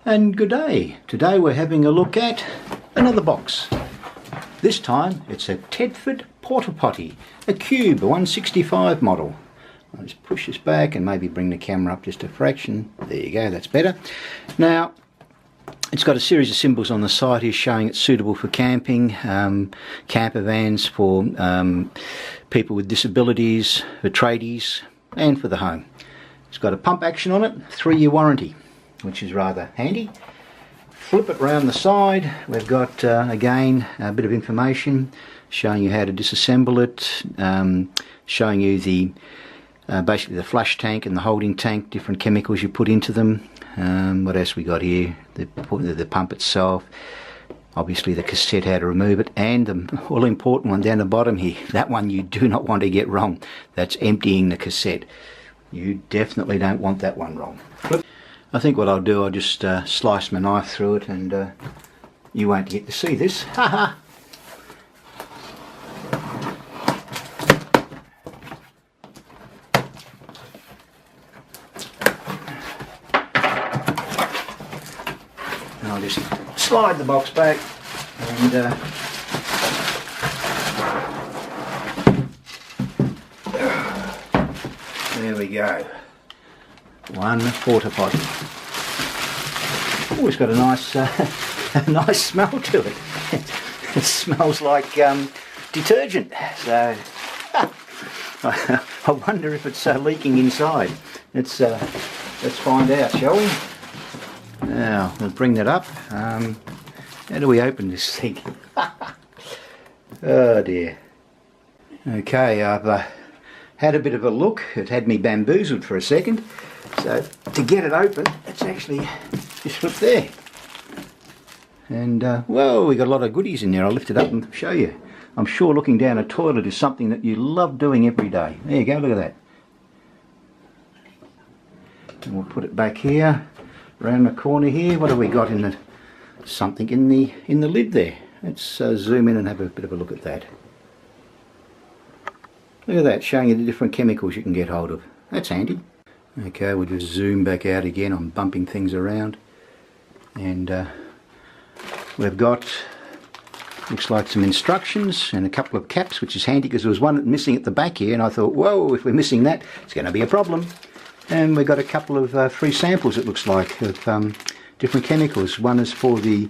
And good day. Today we're having a look at another box. This time it's a Thetford Porta Potti, a Qube, a 165 model. I'll just push this back and maybe bring the camera up just a fraction. There you go, that's better. Now, it's got a series of symbols on the side here showing it's suitable for camping, camper vans, for people with disabilities, for tradies, and for the home. It's got a pump action on it, 3-year warranty, which is rather handy. Flip it round the side, we've got again a bit of information showing you how to disassemble it, showing you the basically the flush tank and the holding tank, different chemicals you put into them. What else we got here? The pump itself, obviously the cassette, how to remove it, and the all important one down the bottom here, that one you do not want to get wrong. That's emptying the cassette. You definitely don't want that one wrong. I think what I'll do, I'll just slice my knife through it, and you won't get to see this. Haha! And I'll just slide the box back, and there we go. One porta potty. Oh, it's got a nice, a nice smell to it. It smells like detergent. So I wonder if it's leaking inside. Let's find out, shall we? Now we'll bring that up. How do we open this thing? Oh dear. Okay, I've had a bit of a look. It had me bamboozled for a second. So to get it open, it's actually just flip there. And whoa, we got a lot of goodies in there. I'll lift it up and show you. I'm sure looking down a toilet is something that you love doing every day. There you go, look at that. And we'll put it back here, around the corner here. What have we got in the something in the lid there? Let's zoom in and have a bit of a look at that. Look at that, showing you the different chemicals you can get hold of. That's handy. Okay, we'll just zoom back out again. I'm bumping things around. And we've got, looks like some instructions and a couple of caps, which is handy because there was one missing at the back here, and I thought, whoa, if we're missing that, it's going to be a problem. And we've got a couple of free samples, it looks like, of different chemicals. One is for the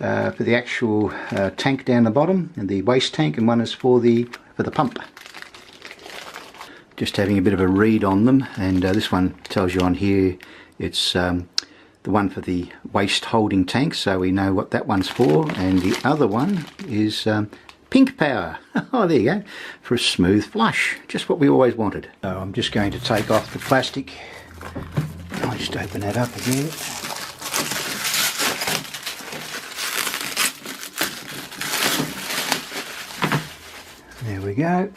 actual tank down the bottom, and the waste tank, and one is for the pump. Just having a bit of a read on them, and this one tells you on here it's the one for the waste holding tank, so we know what that one's for, and the other one is pink power. Oh, there you go, for a smooth flush, just what we always wanted. So I'm just going to take off the plastic. I'll just open that up again. There we go,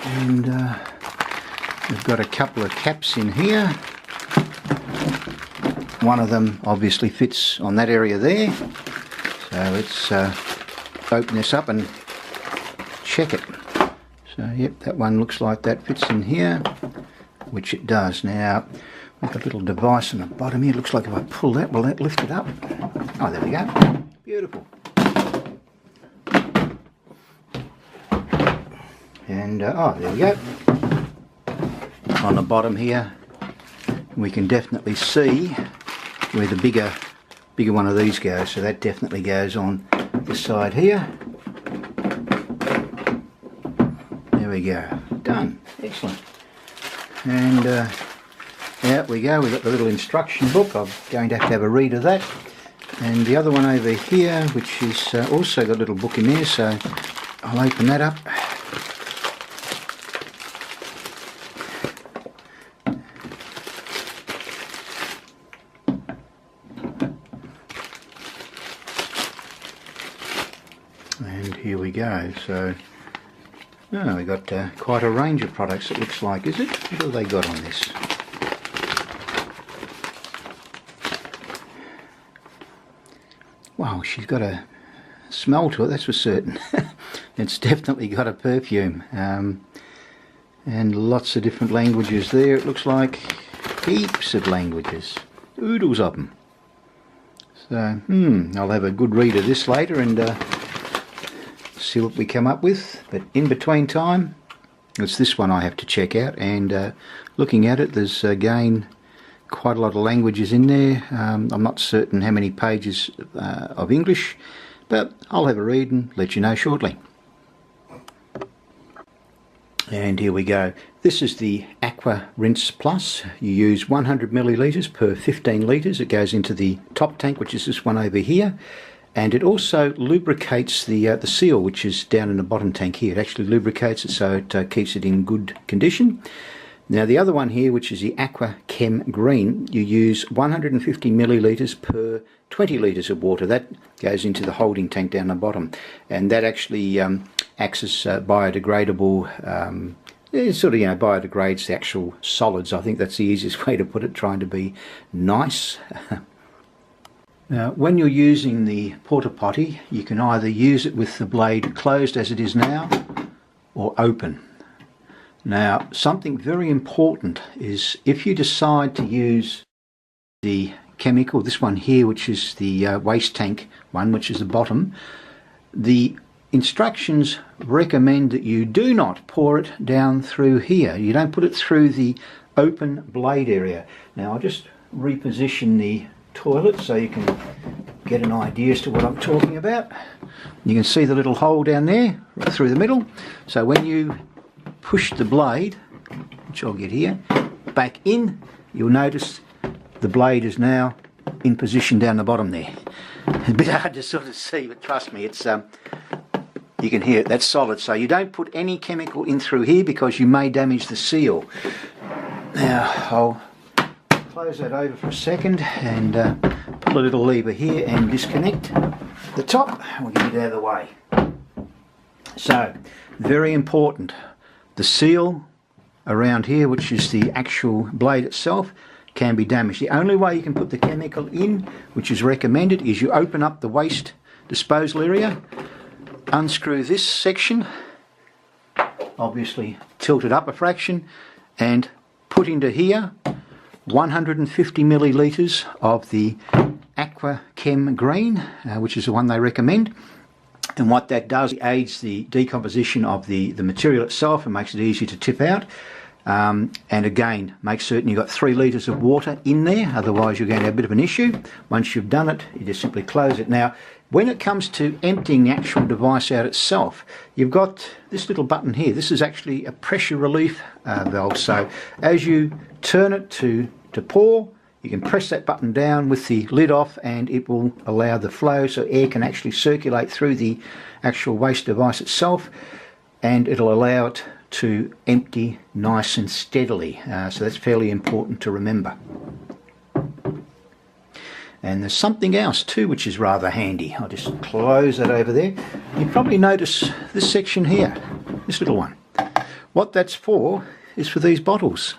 and we've got a couple of caps in here. One of them obviously fits on that area there. So let's open this up and check it. So yep, that one looks like that fits in here, which it does. Now, we've got a little device on the bottom here. It looks like if I pull that, will that lift it up? Oh, there we go. Beautiful. And oh, there we go. On the bottom here we can definitely see where the bigger one of these goes, so that definitely goes on this side here. There we go, done. Excellent. And out we go. We've got the little instruction book. I'm going to have a read of that, and the other one over here, which is also got a little book in there, so I'll open that up. And here we go. So, oh, we got quite a range of products, it looks like, is it? What have they got on this? Wow, she's got a smell to it, that's for certain. It's definitely got a perfume. And lots of different languages there, it looks like. Heaps of languages. Oodles of them. So, I'll have a good read of this later and see what we come up with. But in between time, it's this one I have to check out, and looking at it, there's again quite a lot of languages in there. I'm not certain how many pages of English, but I'll have a read and let you know shortly. And here we go. This is the Aqua Rinse Plus. You use 100 millilitres per 15 litres. It goes into the top tank, which is this one over here, and it also lubricates the seal, which is down in the bottom tank here. It actually lubricates it, so it keeps it in good condition. Now the other one here, which is the Aqua Chem Green, you use 150 millilitres per 20 litres of water. That goes into the holding tank down the bottom, and that actually acts as biodegradable. It sort of, biodegrades the actual solids. I think that's the easiest way to put it, trying to be nice. Now, when you're using the porta potty, you can either use it with the blade closed as it is now, or open. Now, something very important is if you decide to use the chemical, this one here, which is the waste tank one, which is the bottom, the instructions recommend that you do not pour it down through here. You don't put it through the open blade area. Now, I'll just reposition the toilet so you can get an idea as to what I'm talking about. You can see the little hole down there right through the middle. So when you push the blade, which I'll get here, back in, you'll notice the blade is now in position down the bottom there. It's a bit hard to sort of see, but trust me, it's you can hear it, that's solid. So you don't put any chemical in through here because you may damage the seal. Now I'll close that over for a second and pull a little lever here and disconnect the top. We'll get it out of the way. So, very important, the seal around here, which is the actual blade itself, can be damaged. The only way you can put the chemical in, which is recommended, is you open up the waste disposal area, unscrew this section, obviously tilt it up a fraction, and put into here 150 millilitres of the Aqua Chem Green, which is the one they recommend. And what that does, it aids the decomposition of the material itself and makes it easier to tip out. And again, make certain you've got 3 litres of water in there, otherwise you're going to have a bit of an issue. Once you've done it, you just simply close it. Now, when it comes to emptying the actual device out itself, you've got this little button here. This is actually a pressure relief valve. So as you turn it to pour, you can press that button down with the lid off and it will allow the flow so air can actually circulate through the actual waste device itself, and it'll allow it to empty nice and steadily. So that's fairly important to remember. And there's something else too which is rather handy. I'll just close that over there. You probably notice this section here, this little one. What that's for is for these bottles.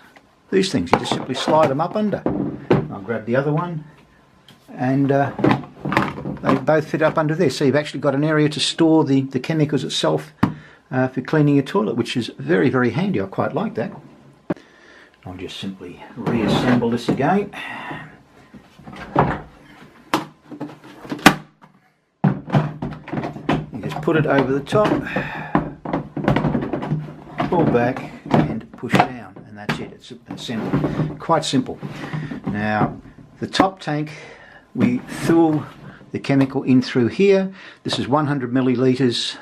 These things, you just simply slide them up under. I'll grab the other one, and they both fit up under there. So you've actually got an area to store the chemicals itself for cleaning your toilet, which is very, very handy. I quite like that. I'll just simply reassemble this again. You just put it over the top, pull back and push down, and that's it. It's simple, quite simple. Now the top tank, we fill the chemical in through here. This is 100 millilitres,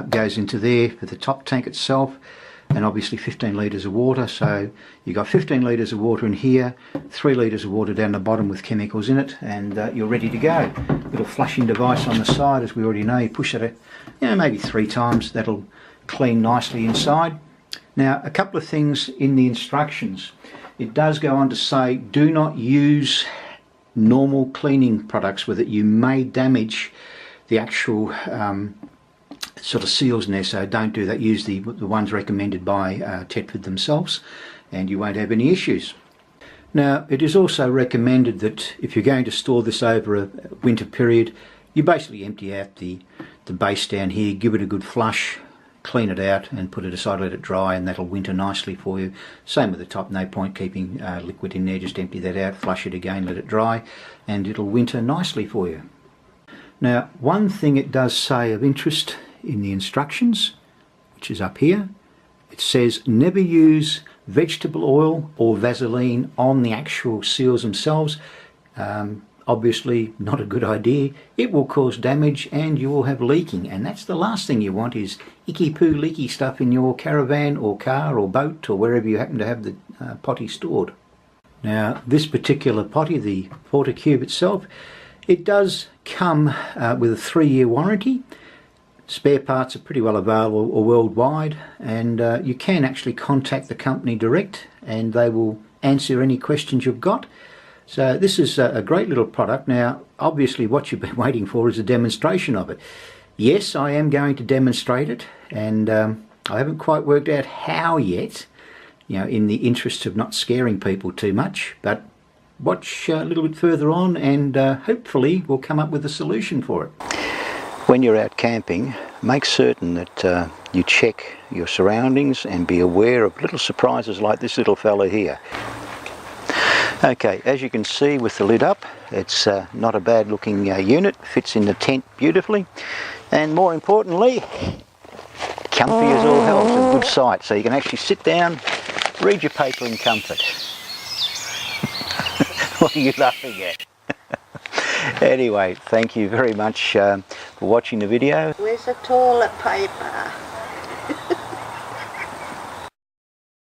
goes into there for the top tank itself, and obviously 15 litres of water. So you've got 15 litres of water in here, 3 litres of water down the bottom with chemicals in it, and you're ready to go. Little flushing device on the side, as we already know. You push it, maybe 3 times. That'll clean nicely inside. Now, a couple of things in the instructions. It does go on to say, do not use normal cleaning products with it. You may damage the actual sort of seals in there, so don't do that. Use the ones recommended by Thetford themselves, and you won't have any issues. Now, it is also recommended that if you're going to store this over a winter period, you basically empty out the base down here, give it a good flush, clean it out and put it aside, let it dry, and that'll winter nicely for you. Same with the top, no point keeping liquid in there, just empty that out, flush it again, let it dry, and it'll winter nicely for you. Now, one thing it does say of interest in the instructions, which is up here, it says never use vegetable oil or Vaseline on the actual seals themselves. Obviously not a good idea. It will cause damage and you will have leaking, and that's the last thing you want, is icky poo leaky stuff in your caravan or car or boat or wherever you happen to have the potty stored. Now, this particular potty, the Porta Qube itself, it does come with a 3-year warranty. Spare parts are pretty well available worldwide, and you can actually contact the company direct and they will answer any questions you've got. So this is a great little product. Now, obviously what you've been waiting for is a demonstration of it. Yes, I am going to demonstrate it, and I haven't quite worked out how yet, you know, in the interest of not scaring people too much, but watch a little bit further on and hopefully we'll come up with a solution for it. When you're out camping, make certain that you check your surroundings and be aware of little surprises like this little fella here. Okay, as you can see with the lid up, it's not a bad looking unit, fits in the tent beautifully, and more importantly, comfy as all hell. It's a good sight, so you can actually sit down, read your paper in comfort. What are you laughing at? Anyway, thank you very much for watching the video. Where's the toilet paper?